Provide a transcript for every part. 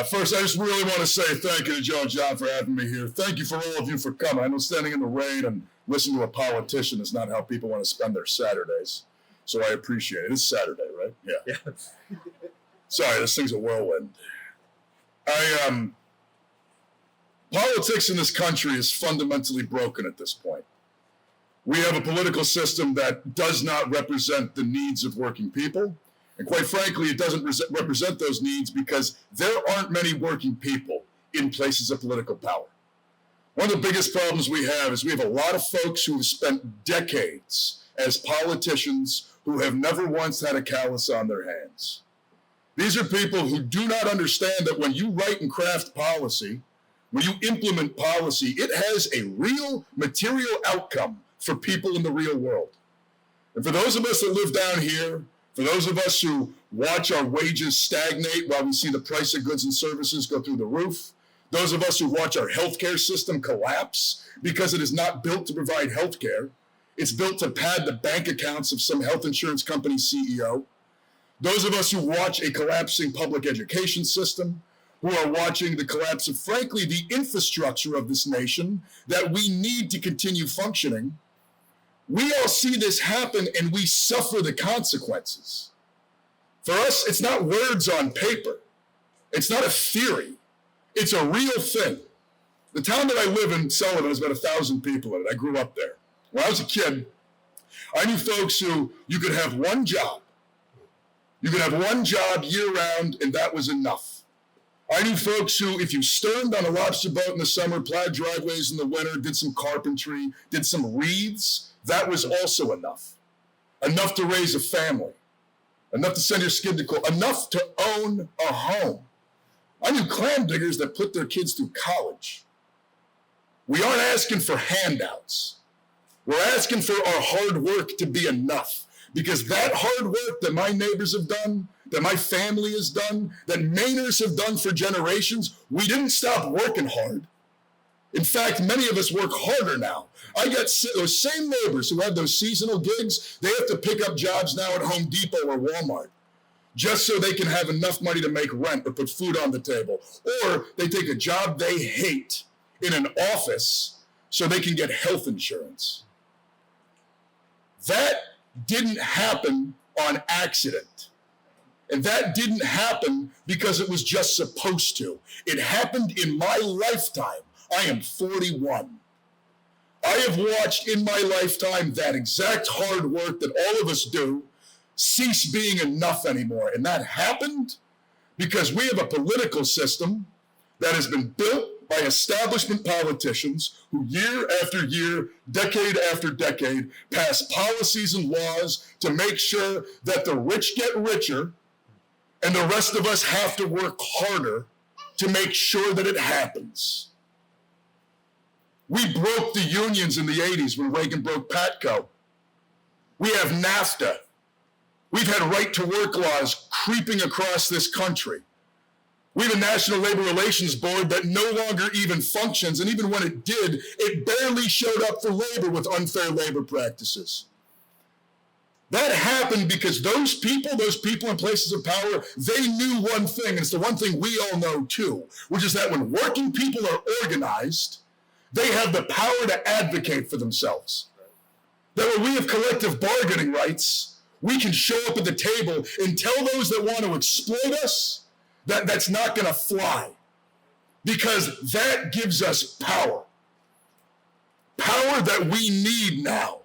First, I just really want to say thank you to Joe and John for having me here. Thank you for all of you for coming. I know standing in the rain and listening to a politician is not how people want to spend their Saturdays. So I appreciate it. It's Saturday, right? Yeah. Sorry, this thing's a whirlwind. Politics in this country is fundamentally broken at this point. We have a political system that does not represent the needs of working people. And quite frankly, it doesn't represent those needs because there aren't many working people in places of political power. One of the biggest problems we have is we have a lot of folks who have spent decades as politicians who have never once had a callus on their hands. These are people who do not understand that when you write and craft policy, when you implement policy, it has a real material outcome for people in the real world. And for those of us that live down here, for those of us who watch our wages stagnate while we see the price of goods and services go through the roof, those of us who watch our healthcare system collapse because it is not built to provide healthcare, it's built to pad the bank accounts of some health insurance company CEO, those of us who watch a collapsing public education system, who are watching the collapse of, frankly, the infrastructure of this nation that we need to continue functioning, we all see this happen and we suffer the consequences. For us, it's not words on paper. It's not a theory. It's a real thing. The town that I live in, Sullivan, has about 1,000 people in it. I grew up there. When I was a kid, I knew folks who you could have one job. You could have one job year-round, and that was enough. I knew folks who, if you sterned on a lobster boat in the summer, plowed driveways in the winter, did some carpentry, did some wreaths, that was also enough. Enough to raise a family. Enough to send your kid to school. Enough to own a home. I knew clam diggers that put their kids through college. We aren't asking for handouts. We're asking for our hard work to be enough. Because that hard work that my neighbors have done, that my family has done, that Mainers have done for generations, we didn't stop working hard. In fact, many of us work harder now. I got those same neighbors who have those seasonal gigs, they have to pick up jobs now at Home Depot or Walmart just so they can have enough money to make rent or put food on the table. Or they take a job they hate in an office so they can get health insurance. That didn't happen on accident. And that didn't happen because it was just supposed to. It happened in my lifetime. I am 41. I have watched in my lifetime that exact hard work that all of us do cease being enough anymore. And that happened because we have a political system that has been built by establishment politicians who year after year, decade after decade, pass policies and laws to make sure that the rich get richer and the rest of us have to work harder to make sure that it happens. We broke the unions in the 80s when Reagan broke PATCO. We have NAFTA. We've had right-to-work laws creeping across this country. We have a National Labor Relations Board that no longer even functions, and even when it did, it barely showed up for labor with unfair labor practices. That happened because those people in places of power, they knew one thing, and it's the one thing we all know too, which is that when working people are organized, they have the power to advocate for themselves. That when we have collective bargaining rights, we can show up at the table and tell those that want to exploit us that that's not going to fly, because that gives us power. Power that we need now.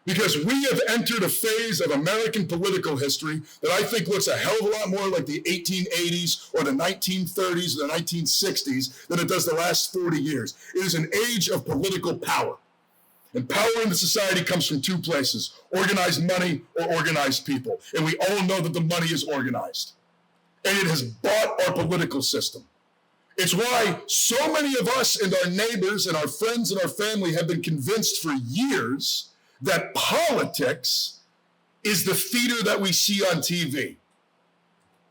Because we have entered a phase of American political history that I think looks a hell of a lot more like the 1880s or the 1930s or the 1960s than it does the last 40 years. It is an age of political power. And power in the society comes from two places: organized money or organized people. And we all know that the money is organized. And it has bought our political system. It's why so many of us and our neighbors and our friends and our family have been convinced for years that politics is the theater that we see on TV.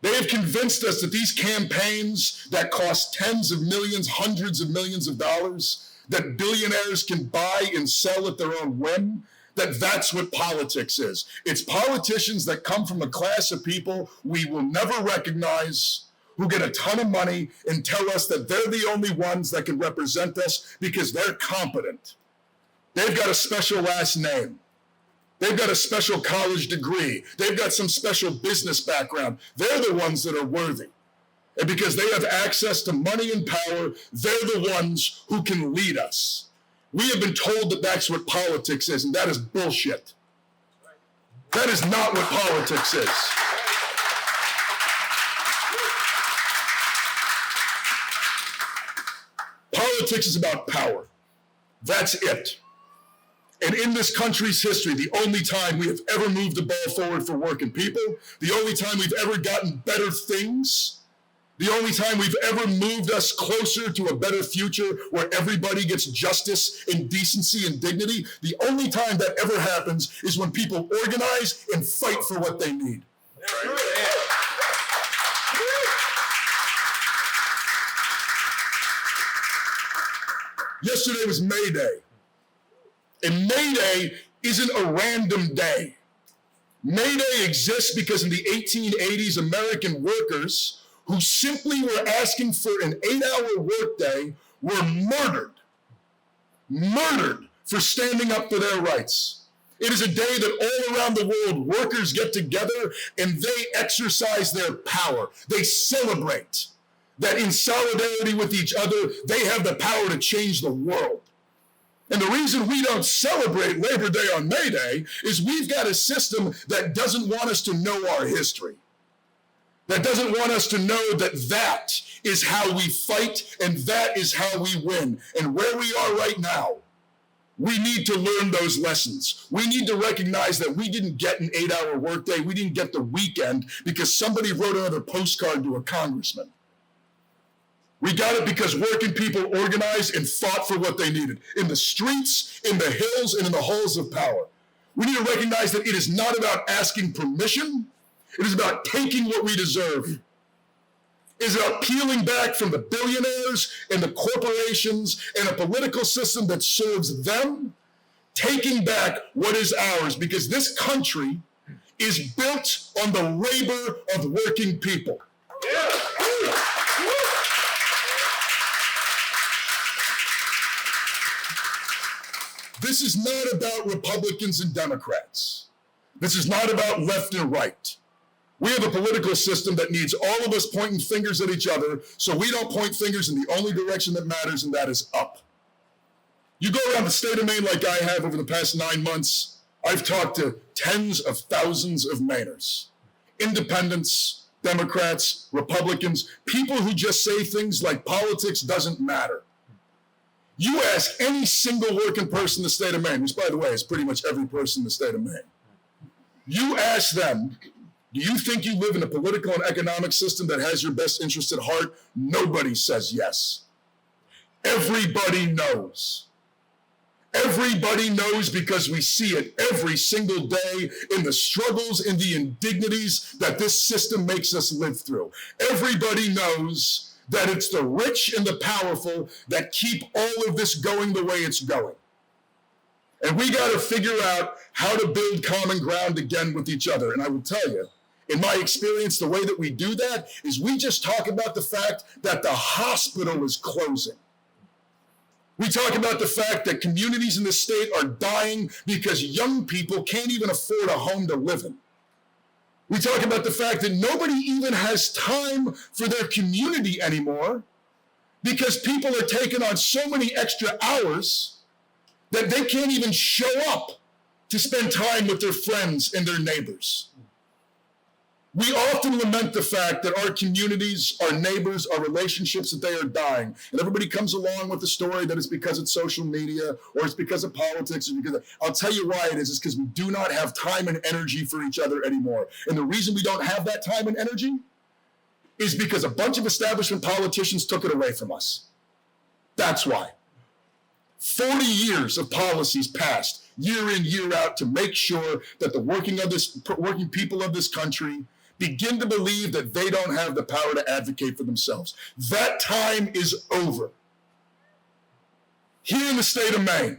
They have convinced us that these campaigns that cost tens of millions, hundreds of millions of dollars, that billionaires can buy and sell at their own whim, that's what politics is. It's politicians that come from a class of people we will never recognize, who get a ton of money and tell us that they're the only ones that can represent us because they're competent. They've got a special last name. They've got a special college degree. They've got some special business background. They're the ones that are worthy. And because they have access to money and power, they're the ones who can lead us. We have been told that that's what politics is, and that is bullshit. That is not what politics is. Politics is about power. That's it. And in this country's history, the only time we have ever moved the ball forward for working people, the only time we've ever gotten better things, the only time we've ever moved us closer to a better future where everybody gets justice and decency and dignity, the only time that ever happens is when people organize and fight for what they need. Yesterday was May Day. And May Day isn't a random day. May Day exists because in the 1880s, American workers who simply were asking for an 8-hour workday were murdered for standing up for their rights. It is a day that all around the world workers get together and they exercise their power. They celebrate that in solidarity with each other, they have the power to change the world. And the reason we don't celebrate Labor Day on May Day is we've got a system that doesn't want us to know our history. That doesn't want us to know that that is how we fight and that is how we win. And where we are right now, we need to learn those lessons. We need to recognize that we didn't get an 8-hour workday. We didn't get the weekend because somebody wrote another postcard to a congressman. We got it because working people organized and fought for what they needed in the streets, in the hills, and in the halls of power. We need to recognize that it is not about asking permission. It is about taking what we deserve. It is about peeling back from the billionaires and the corporations and a political system that serves them, taking back what is ours, because this country is built on the labor of working people. Yeah. This is not about Republicans and Democrats. This is not about left and right. We have a political system that needs all of us pointing fingers at each other so we don't point fingers in the only direction that matters, and that is up. You go around the state of Maine like I have over the past 9 months, I've talked to tens of thousands of Mainers. Independents, Democrats, Republicans, people who just say things like politics doesn't matter. You ask any single working person in the state of Maine, which, by the way, is pretty much every person in the state of Maine. You ask them, do you think you live in a political and economic system that has your best interest at heart? Nobody says yes. Everybody knows. Everybody knows because we see it every single day in the struggles and the indignities that this system makes us live through. Everybody knows that it's the rich and the powerful that keep all of this going the way it's going. And we got to figure out how to build common ground again with each other. And I will tell you, in my experience, the way that we do that is we just talk about the fact that the hospital is closing. We talk about the fact that communities in the state are dying because young people can't even afford a home to live in. We talk about the fact that nobody even has time for their community anymore because people are taking on so many extra hours that they can't even show up to spend time with their friends and their neighbors. We often lament the fact that our communities, our neighbors, our relationships, that they are dying. And everybody comes along with the story that it's because it's social media or it's because of politics. Or because I'll tell you why it is because we do not have time and energy for each other anymore. And the reason we don't have that time and energy is because a bunch of establishment politicians took it away from us. That's why. 40 years of policies passed year in, year out to make sure that the working people of this country begin to believe that they don't have the power to advocate for themselves. That time is over. Here in the state of Maine,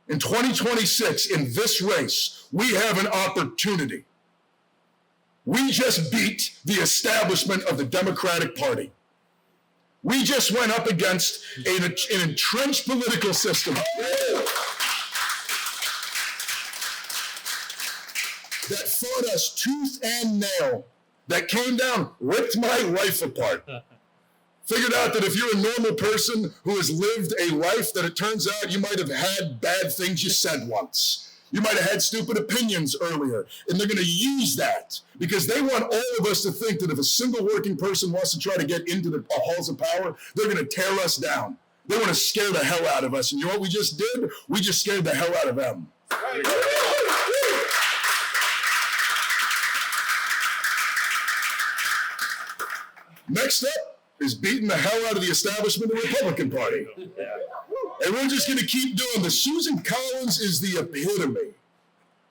in 2026, in this race, we have an opportunity. We just beat the establishment of the Democratic Party. We just went up against an entrenched political system that fought us tooth and nail, that came down, ripped my life apart. Figured out that if you're a normal person who has lived a life that it turns out you might have had bad things you said once. You might have had stupid opinions earlier, and they're going to use that because they want all of us to think that if a single working person wants to try to get into the halls of power, they're going to tear us down. They want to scare the hell out of us. And you know what we just did? We just scared the hell out of them. Next up is beating the hell out of the establishment of the Republican Party. And we're just going to keep doing this. Susan Collins is the epitome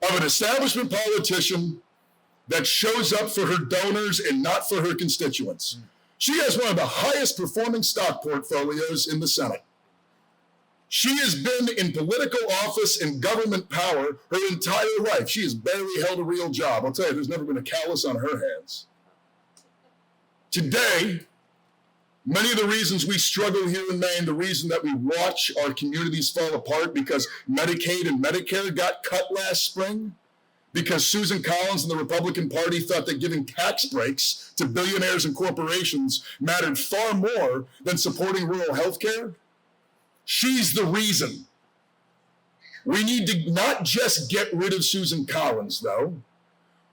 of an establishment politician that shows up for her donors and not for her constituents. She has one of the highest performing stock portfolios in the Senate. She has been in political office and government power her entire life. She has barely held a real job. I'll tell you, there's never been a callus on her hands. Today, many of the reasons we struggle here in Maine, the reason that we watch our communities fall apart because Medicaid and Medicare got cut last spring, because Susan Collins and the Republican Party thought that giving tax breaks to billionaires and corporations mattered far more than supporting rural health care. She's the reason. We need to not just get rid of Susan Collins, though.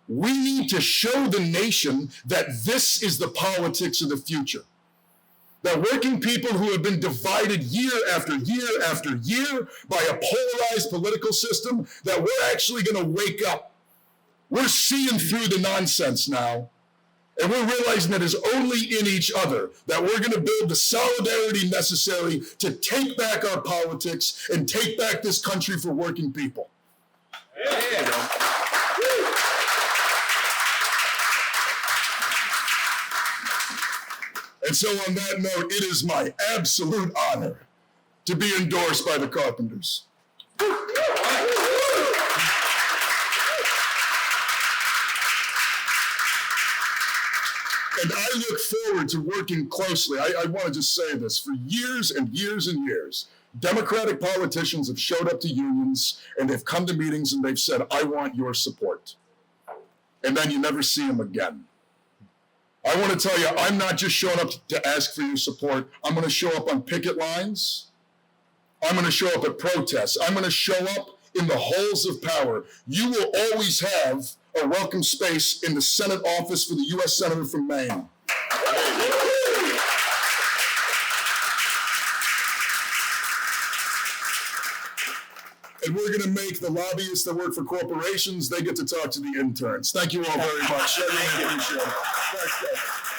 We need to show the nation that this is the politics of the future. That working people who have been divided year after year after year by a polarized political system, that we're actually going to wake up. We're seeing through the nonsense now. And we're realizing that it's only in each other that we're going to build the solidarity necessary to take back our politics and take back this country for working people. Yeah. And so on that note, it is my absolute honor to be endorsed by the Carpenters. And I look forward to working closely. I want to just say this. For years and years and years, Democratic politicians have showed up to unions and they've come to meetings and they've said, I want your support. And then you never see them again. I want to tell you, I'm not just showing up to ask for your support. I'm going to show up on picket lines. I'm going to show up at protests. I'm going to show up in the halls of power. You will always have a welcome space in the Senate office for the U.S. Senator from Maine. And we're going to make the lobbyists that work for corporations, they get to talk to the interns. Thank you all very much. Thanks, guys.